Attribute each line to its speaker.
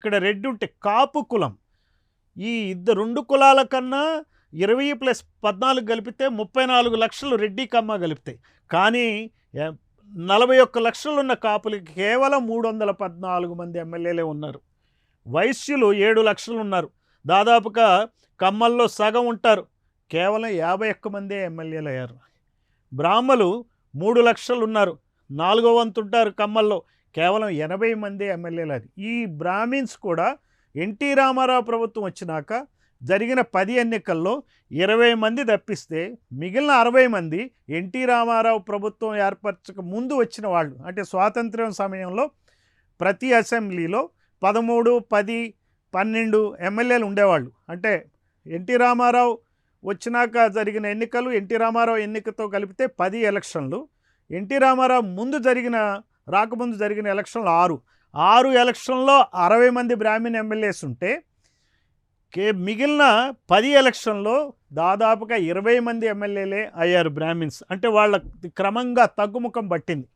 Speaker 1: ఇక్కడ రెడ్డి ఉంటే కాపు కులం. ఈ రెండు కులాల కన్నా 20+14 కలిపితే 34 లక్షలు రెడ్డి కమ్మ కలిపితాయి. కానీ 41 లక్షలు ఉన్న కాపులకి కేవలం 314 మంది ఎమ్మెల్యేలే ఉన్నారు. వైశ్యులు 7 లక్షలు ఉన్నారు. దాదాపుగా కమ్మల్లో సగం ఉంటారు. కేవలం 51 మందే ఎమ్మెల్యేలు అయ్యారు. బ్రాహ్మలు 3 లక్షలు ఉన్నారు. 4వ వంతు ఉంటారు కమ్మల్లో. కేవలం 80 మంది ఎమ్మెల్యేలు. అది ఈ బ్రాహ్మిన్స్ కూడా ఎన్టీ రామారావు ప్రభుత్వం వచ్చినాక జరిగిన 10 ఎన్నికల్లో 20 మంది తప్పిస్తే మిగిలిన 60 మంది ఎన్టీ రామారావు ప్రభుత్వం ఏర్పరచక ముందు వచ్చిన వాళ్ళు. అంటే స్వాతంత్ర్యం సమయంలో ప్రతి అసెంబ్లీలో 13, 10, 12 ఎమ్మెల్యేలు ఉండేవాళ్ళు. అంటే ఎన్టీ రామారావు వచ్చినాక జరిగిన ఎన్నికలు, ఎన్టీ రామారావు ఎన్నికతో కలిపితే 10 ఎలక్షన్లు. ఎన్టీ రామారావు రాకముందు జరిగిన ఎలక్షన్లు 6 ఎలక్షన్లో 60 మంది బ్రాహ్మణ్ ఎమ్మెల్యేస్ ఉంటే మిగిలిన 10 ఎలక్షన్లో దాదాపుగా 20 మంది ఎమ్మెల్యేలే అయ్యారు బ్రాహ్మిన్స్. అంటే వాళ్ళ క్రమంగా తగ్గుముఖం పట్టింది.